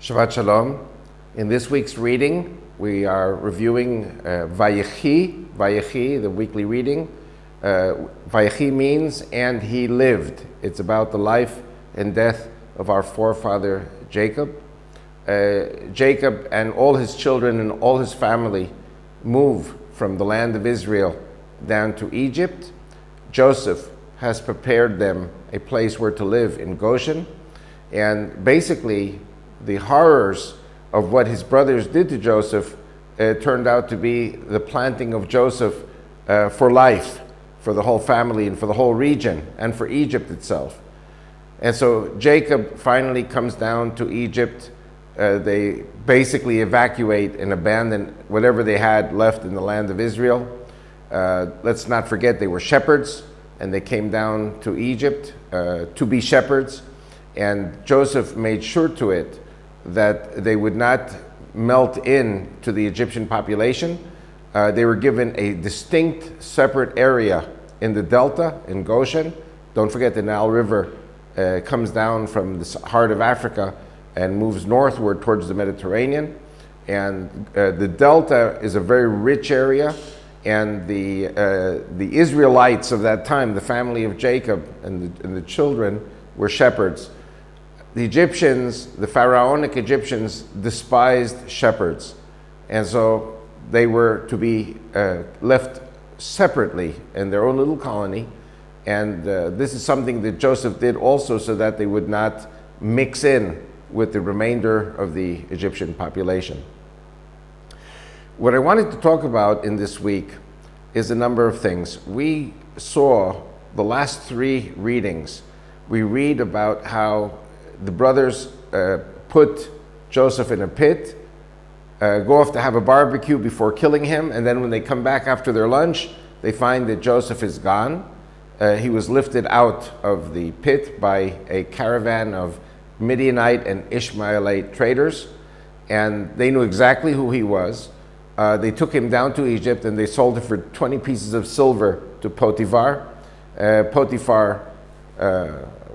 Shabbat Shalom. In this week's reading, we are reviewing Vayechi, the weekly reading. Vayechi means, and he lived. It's about the life and death of our forefather Jacob. Jacob and all his children and all his family move from the land of Israel down to Egypt. Joseph has prepared them a place where to live in Goshen. And basically, the horrors of what his brothers did to Joseph turned out to be the planting of Joseph for life, for the whole family and for the whole region and for Egypt itself. And so Jacob finally comes down to Egypt. They basically evacuate and abandon whatever they had left in the land of Israel. Let's not forget they were shepherds, and they came down to Egypt to be shepherds. And Joseph made sure to it that they would not melt in to the Egyptian population. They were given a distinct separate area in the Delta, in Goshen. Don't forget the Nile River comes down from the heart of Africa and moves northward towards the Mediterranean. And the Delta is a very rich area, and the Israelites of that time, the family of Jacob and the children, were shepherds. The Egyptians, the pharaonic Egyptians, despised shepherds. And so they were to be left separately in their own little colony. And this is something that Joseph did also so that they would not mix in with the remainder of the Egyptian population. What I wanted to talk about in this week is a number of things. We saw the last three readings. We read about how the brothers put Joseph in a pit, go off to have a barbecue before killing him, and then when they come back after their lunch, they find that Joseph is gone. He was lifted out of the pit by a caravan of Midianite and Ishmaelite traders, and they knew exactly who he was. They took him down to Egypt, and they sold him for 20 pieces of silver to Potiphar. Potiphar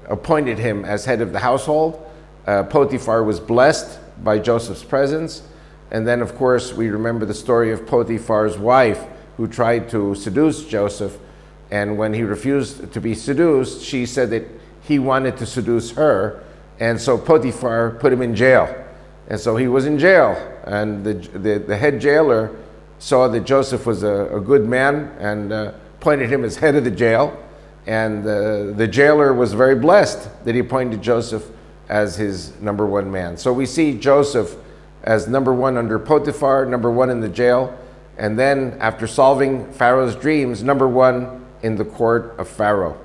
appointed him as head of the household. Potiphar was blessed by Joseph's presence. And then, of course, we remember the story of Potiphar's wife who tried to seduce Joseph. And when he refused to be seduced, she said that he wanted to seduce her. And so Potiphar put him in jail. And so he was in jail. And the head jailer saw that Joseph was a good man and appointed him as head of the jail. And the jailer was very blessed that he appointed Joseph as his number one man. So we see Joseph as number one under Potiphar, number one in the jail, and then after solving Pharaoh's dreams, number one in the court of Pharaoh.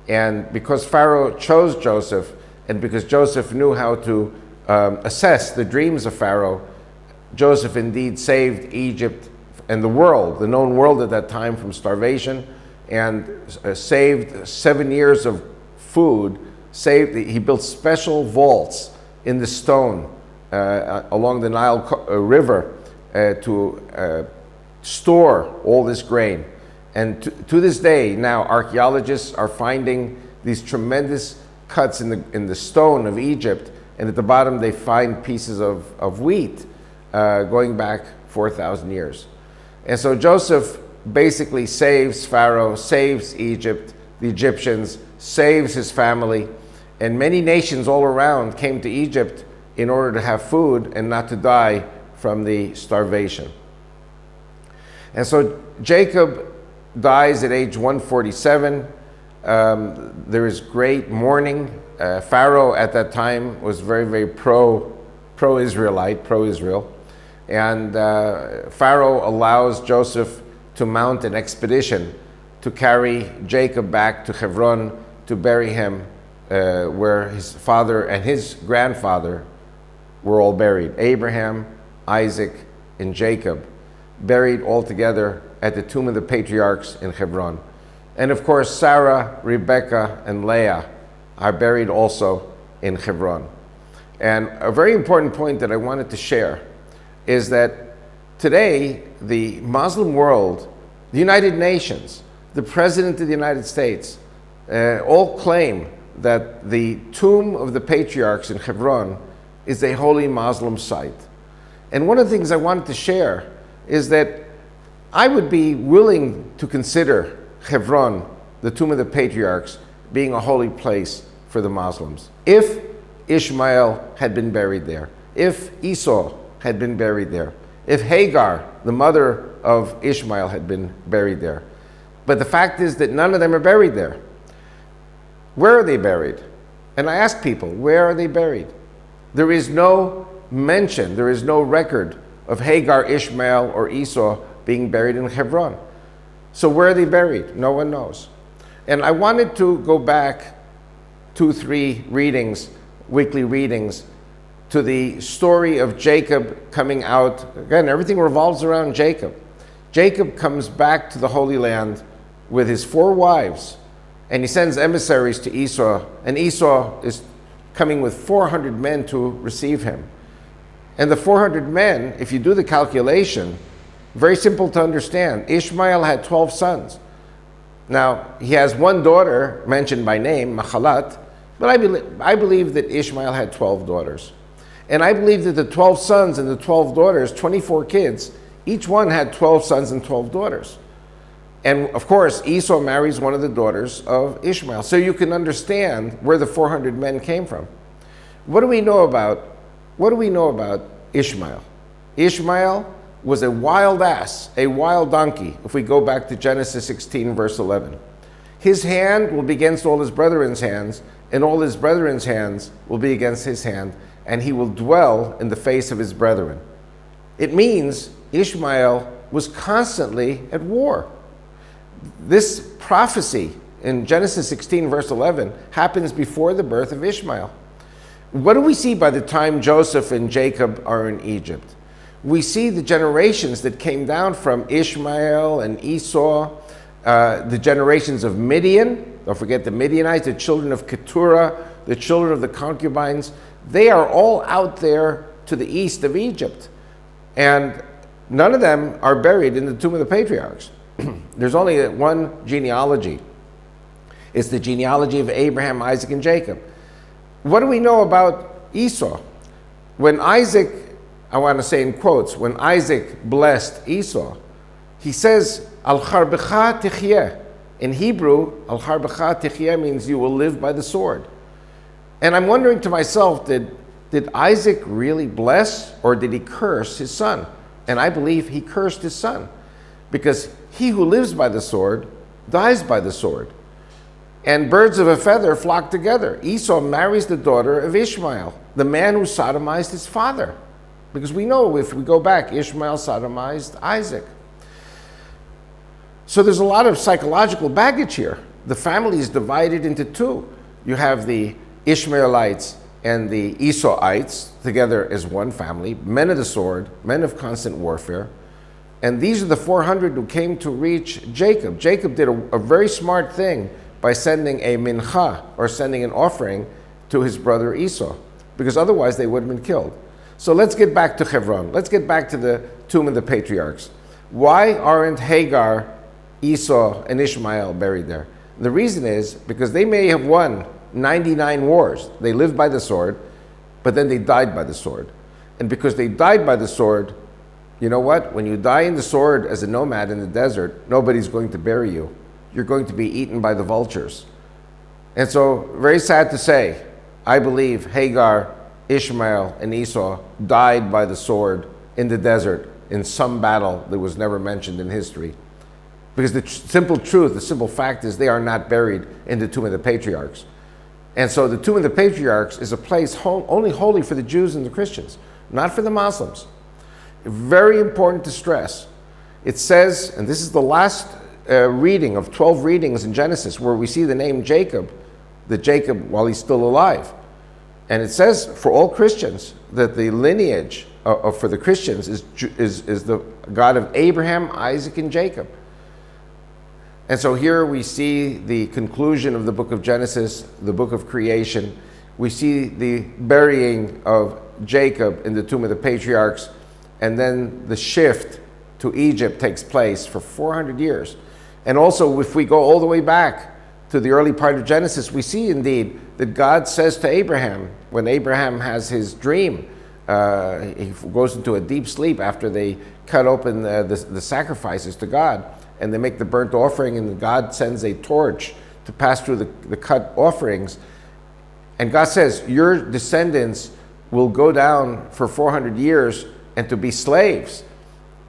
And because Pharaoh chose Joseph, and because Joseph knew how to assess the dreams of Pharaoh, Joseph indeed saved Egypt and the world, the known world at that time, from starvation, and saved 7 years of food. He built special vaults in the stone along the Nile River to store all this grain. And to this day, now archaeologists are finding these tremendous cuts in the stone of Egypt, and at the bottom they find pieces of wheat going back 4,000 years. And so Joseph basically saves Pharaoh, saves Egypt, the Egyptians, saves his family, and many nations all around came to Egypt in order to have food and not to die from the starvation. And so Jacob dies at age 147. There is great mourning. Pharaoh at that time was very, very pro-Israelite, pro-Israel. And Pharaoh allows Joseph to mount an expedition to carry Jacob back to Hebron to bury him where his father and his grandfather were all buried. Abraham, Isaac, and Jacob, buried all together at the tomb of the patriarchs in Hebron. And of course, Sarah, Rebecca, and Leah are buried also in Hebron. And a very important point that I wanted to share is that today, the Muslim world, the United Nations, the President of the United States, all claim that the tomb of the patriarchs in Hebron is a holy Muslim site. And one of the things I wanted to share is that I would be willing to consider Hebron, the tomb of the patriarchs, being a holy place for the Muslims. If Ishmael had been buried there, if Esau had been buried there, if Hagar, the mother of Ishmael, had been buried there. But the fact is that none of them are buried there. Where are they buried? And I ask people, where are they buried? There is no mention, there is no record of Hagar, Ishmael, or Esau being buried in Hebron. So where are they buried? No one knows. And I wanted to go back 2-3 readings, weekly readings, to the story of Jacob coming out. Again, everything revolves around Jacob. Jacob comes back to the Holy Land with his 4 wives, and he sends emissaries to Esau, and Esau is coming with 400 men to receive him. And the 400 men, if you do the calculation, very simple to understand. Ishmael had 12 sons. Now, he has one daughter mentioned by name, Machalat, but I believe that Ishmael had 12 daughters. And I believe that the 12 sons and the 12 daughters, 24 kids, each one had 12 sons and 12 daughters. And of course, Esau marries one of the daughters of Ishmael. So you can understand where the 400 men came from. What do we know about Ishmael? Ishmael was a wild ass, a wild donkey, if we go back to Genesis 16, verse 11. His hand will be against all his brethren's hands, and all his brethren's hands will be against his hand, and he will dwell in the face of his brethren. It means Ishmael was constantly at war. This prophecy in Genesis 16, verse 11, happens before the birth of Ishmael. What do we see by the time Joseph and Jacob are in Egypt? We see the generations that came down from Ishmael and Esau, the generations of Midian. Don't forget the Midianites, the children of Keturah, the children of the concubines. They are all out there to the east of Egypt. And none of them are buried in the tomb of the patriarchs. There's only one genealogy. It's the genealogy of Abraham, Isaac, and Jacob. What do we know about Esau? When Isaac, I want to say in quotes, when Isaac blessed Esau, he says, Al charbecha tichyeh. In Hebrew, Al charbecha tichyeh means you will live by the sword. And I'm wondering to myself, did Isaac really bless, or did he curse his son? And I believe he cursed his son, because he who lives by the sword dies by the sword. And birds of a feather flock together. Esau marries the daughter of Ishmael, the man who sodomized his father. Because we know, if we go back, Ishmael sodomized Isaac. So there's a lot of psychological baggage here. The family is divided into two. You have the Ishmaelites and the Esauites together as one family, men of the sword, men of constant warfare. And these are the 400 who came to reach Jacob. Jacob did a very smart thing by sending a mincha, or sending an offering, to his brother Esau, because otherwise they would have been killed. So let's get back to Hebron. Let's get back to the tomb of the patriarchs. Why aren't Hagar, Esau, and Ishmael buried there? The reason is because they may have won 99 wars. They lived by the sword, but then they died by the sword. And because they died by the sword, you know what? When you die in the sword as a nomad in the desert, nobody's going to bury you. You're going to be eaten by the vultures. And so, very sad to say, I believe Hagar, Ishmael, and Esau died by the sword in the desert in some battle that was never mentioned in history. Because the simple truth, the simple fact is they are not buried in the tomb of the patriarchs. And so the tomb of the patriarchs is a place only holy for the Jews and the Christians, not for the Muslims. Very important to stress. It says, and this is the last reading of 12 readings in Genesis, where we see the name Jacob, that Jacob, while he's still alive. And it says for all Christians that the lineage for the Christians is the God of Abraham, Isaac, and Jacob. And so here we see the conclusion of the book of Genesis, the book of creation. We see the burying of Jacob in the tomb of the patriarchs, and then the shift to Egypt takes place for 400 years. And also, if we go all the way back to the early part of Genesis, we see indeed that God says to Abraham, when Abraham has his dream, he goes into a deep sleep after they cut open the sacrifices to God, and they make the burnt offering, and God sends a torch to pass through the cut offerings. And God says, your descendants will go down for 400 years and to be slaves,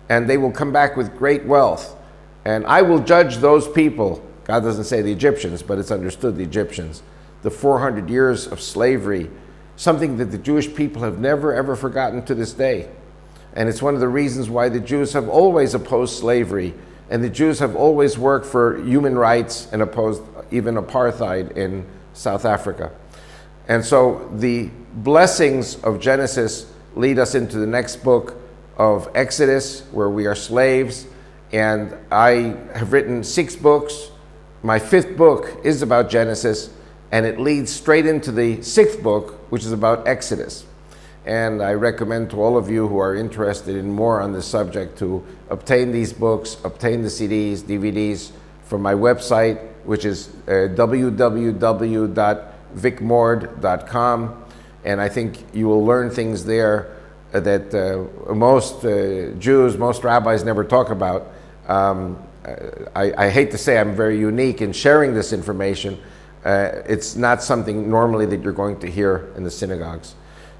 and they will come back with great wealth. And I will judge those people. God doesn't say the Egyptians, but it's understood the Egyptians. The 400 years of slavery, something that the Jewish people have never ever forgotten to this day. And it's one of the reasons why the Jews have always opposed slavery, and the Jews have always worked for human rights and opposed even apartheid in South Africa. And so the blessings of Genesis lead us into the next book of Exodus, where we are slaves. And I have written 6 books. My 5th book is about Genesis, and it leads straight into the 6th book, which is about Exodus. And I recommend to all of you who are interested in more on this subject to obtain these books, obtain the CDs, DVDs from my website, which is www.vicmord.com. And I think you will learn things there that most Jews, most rabbis never talk about. I hate to say I'm very unique in sharing this information. It's not something normally that you're going to hear in the synagogues.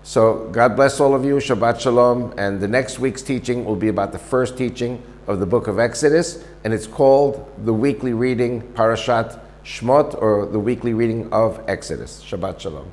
So God bless all of you. Shabbat Shalom. And the next week's teaching will be about the first teaching of the book of Exodus, and it's called the weekly reading Parashat Shmot, or the weekly reading of Exodus. Shabbat Shalom.